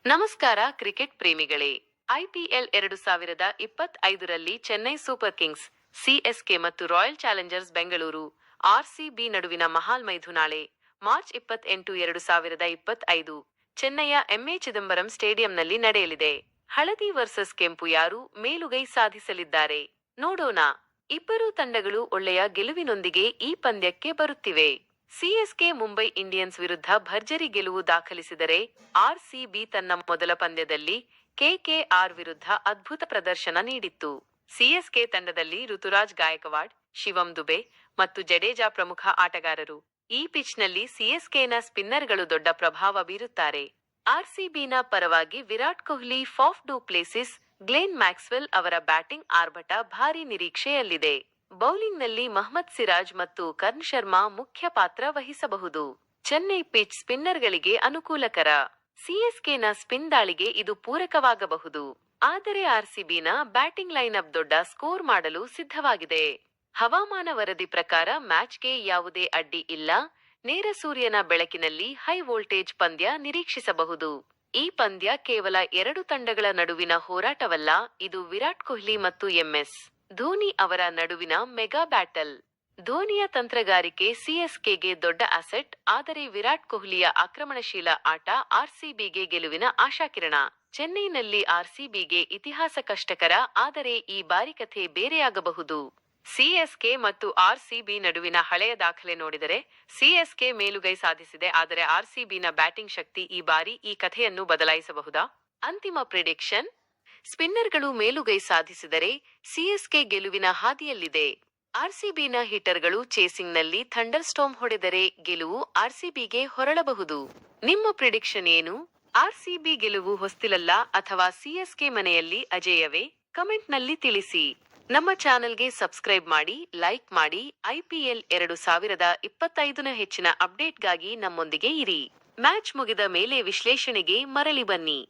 ನಮಸ್ಕಾರ ಕ್ರಿಕೆಟ್ ಪ್ರೇಮಿಗಳೇ. ಐಪಿಎಲ್ 2025ರಲ್ಲಿ ಚೆನ್ನೈ ಸೂಪರ್ ಕಿಂಗ್ಸ್, ಸಿಎಸ್ಕೆ ಮತ್ತು ರಾಯಲ್ ಚಾಲೆಂಜರ್ಸ್ ಬೆಂಗಳೂರು ಆರ್ಸಿಬಿ ನಡುವಿನ ಮಹಾಲ್ ಮೈದುನಾಳೆ ಮಾರ್ಚ್ 28, 2025 ಚೆನ್ನೈಯ ಎಂಎ ಚಿದಂಬರಂ ಸ್ಟೇಡಿಯಂನಲ್ಲಿ ನಡೆಯಲಿದೆ. ಹಳದಿ ವರ್ಸಸ್ ಕೆಂಪು ಯಾರು ಮೇಲುಗೈ ಸಾಧಿಸಲಿದ್ದಾರೆ ನೋಡೋಣ. ಇಬ್ಬರೂ ತಂಡಗಳು ಒಳ್ಳೆಯ ಗೆಲುವಿನೊಂದಿಗೆ ಈ ಪಂದ್ಯಕ್ಕೆ ಬರುತ್ತಿವೆ. ಸಿಎಸ್ಕೆ ಮುಂಬೈ ಇಂಡಿಯನ್ಸ್ ವಿರುದ್ಧ ಭರ್ಜರಿ ಗೆಲುವು ದಾಖಲಿಸಿದರೆ, ಆರ್ಸಿಬಿ ತನ್ನ ಮೊದಲ ಪಂದ್ಯದಲ್ಲಿ ಕೆಕೆಆರ್ ವಿರುದ್ಧ ಅದ್ಭುತ ಪ್ರದರ್ಶನ ನೀಡಿತ್ತು. ಸಿಎಸ್ಕೆ ತಂಡದಲ್ಲಿ ಋತುರಾಜ್ ಗಾಯಕ್ವಾಡ್, ಶಿವಂ ದುಬೆ ಮತ್ತು ಜಡೇಜಾ ಪ್ರಮುಖ ಆಟಗಾರರು. ಈ ಪಿಚ್ನಲ್ಲಿ ಸಿಎಸ್ಕೆನ ಸ್ಪಿನ್ನರ್ಗಳು ದೊಡ್ಡ ಪ್ರಭಾವ ಬೀರುತ್ತಾರೆ. ಆರ್ಸಿಬಿನ ಪರವಾಗಿ Virat Kohli, Faf du Plessis, Glenn Maxwell ಅವರ ಬ್ಯಾಟಿಂಗ್ ಆರ್ಭಟ ಭಾರೀ ನಿರೀಕ್ಷೆಯಲ್ಲಿದೆ. ಬೌಲಿಂಗ್ನಲ್ಲಿ ಮಹ್ಮದ್ ಸಿರಾಜ್ ಮತ್ತು ಕರ್ಣ್ ಶರ್ಮಾ ಮುಖ್ಯ ಪಾತ್ರ ವಹಿಸಬಹುದು. ಚೆನ್ನೈ ಪಿಚ್ ಸ್ಪಿನ್ನರ್ಗಳಿಗೆ ಅನುಕೂಲಕರ. ಸಿಎಸ್ಕೆನ ಸ್ಪಿನ್ ದಾಳಿಗೆ ಇದು ಪೂರಕವಾಗಬಹುದು. ಆದರೆ ಆರ್ಸಿಬಿನ ಬ್ಯಾಟಿಂಗ್ ಲೈನ್ಅಪ್ ದೊಡ್ಡ ಸ್ಕೋರ್ ಮಾಡಲು ಸಿದ್ಧವಾಗಿದೆ. ಹವಾಮಾನ ವರದಿ ಪ್ರಕಾರ ಮ್ಯಾಚ್ಗೆ ಯಾವುದೇ ಅಡ್ಡಿ ಇಲ್ಲ. ನೇರ ಸೂರ್ಯನ ಬೆಳಕಿನಲ್ಲಿ ಹೈ ವೋಲ್ಟೇಜ್ ಪಂದ್ಯ ನಿರೀಕ್ಷಿಸಬಹುದು. ಈ ಪಂದ್ಯ ಕೇವಲ ಎರಡು ತಂಡಗಳ ನಡುವಿನ ಹೋರಾಟವಲ್ಲ, ಇದು ವಿರಾಟ್ ಕೊಹ್ಲಿ ಮತ್ತು ಎಂಎಸ್ ಧೋನಿ ಅವರ ನಡುವಿನ ಮೆಗಾ ಬ್ಯಾಟಲ್. ಧೋನಿಯ ತಂತ್ರಗಾರಿಕೆ ಸಿಎಸ್ಕೆಗೆ ದೊಡ್ಡ ಅಸೆಟ್, ಆದರೆ ವಿರಾಟ್ ಕೊಹ್ಲಿಯ ಆಕ್ರಮಣಶೀಲ ಆಟ ಆರ್ಸಿಬಿಗೆ ಗೆಲುವಿನ ಆಶಾಕಿರಣ. ಚೆನ್ನೈನಲ್ಲಿ ಆರ್ಸಿಬಿಗೆ ಇತಿಹಾಸ ಕಷ್ಟಕರ, ಆದರೆ ಈ ಬಾರಿ ಕಥೆ ಬೇರೆಯಾಗಬಹುದು. ಸಿಎಸ್ಕೆ ಮತ್ತು ಆರ್ಸಿಬಿ ನಡುವಿನ ಹಳೆಯ ದಾಖಲೆ ನೋಡಿದರೆ ಸಿಎಸ್ಕೆ ಮೇಲುಗೈ ಸಾಧಿಸಿದೆ, ಆದರೆ ಆರ್ಸಿಬಿನ ಬ್ಯಾಟಿಂಗ್ ಶಕ್ತಿ ಈ ಬಾರಿ ಈ ಕಥೆಯನ್ನು ಬದಲಾಯಿಸಬಹುದಾ? ಅಂತಿಮ ಪ್ರಿಡಿಕ್ಷನ್: ಸ್ಪಿನ್ನರ್ಗಳು ಮೇಲುಗೈ ಸಾಧಿಸಿದರೆ ಸಿಎಸ್ಕೆ ಗೆಲುವಿನ ಹಾದಿಯಲ್ಲಿದೆ. ಆರ್ಸಿಬಿನ ಹಿಟ್ಟರ್ಗಳು ಚೇಸಿಂಗ್ನಲ್ಲಿ ಥಂಡರ್ ಸ್ಟಾರ್ಮ್ ಹೊಡೆದರೆ ಗೆಲುವು ಆರ್ಸಿಬಿಗೆ ಹೊರಳಬಹುದು. ನಿಮ್ಮ ಪ್ರಿಡಿಕ್ಷನ್ ಏನು? ಆರ್ಸಿಬಿ ಗೆಲುವು ಹೊಸ್ತಿಲಲ್ಲ ಅಥವಾ ಸಿಎಸ್ಕೆ ಮನೆಯಲ್ಲಿ ಅಜೇಯವೇ? ಕಮೆಂಟ್ನಲ್ಲಿ ತಿಳಿಸಿ. ನಮ್ಮ ಚಾನೆಲ್ಗೆ ಸಬ್ಸ್ಕ್ರೈಬ್ ಮಾಡಿ, ಲೈಕ್ ಮಾಡಿ. ಐಪಿಎಲ್ 2025ನ ಹೆಚ್ಚಿನ ಅಪ್ಡೇಟ್ಗಾಗಿ ನಮ್ಮೊಂದಿಗೆ ಇರಿ. ಮ್ಯಾಚ್ ಮುಗಿದ ಮೇಲೆ ವಿಶ್ಲೇಷಣೆಗೆ ಮರಳಿ ಬನ್ನಿ.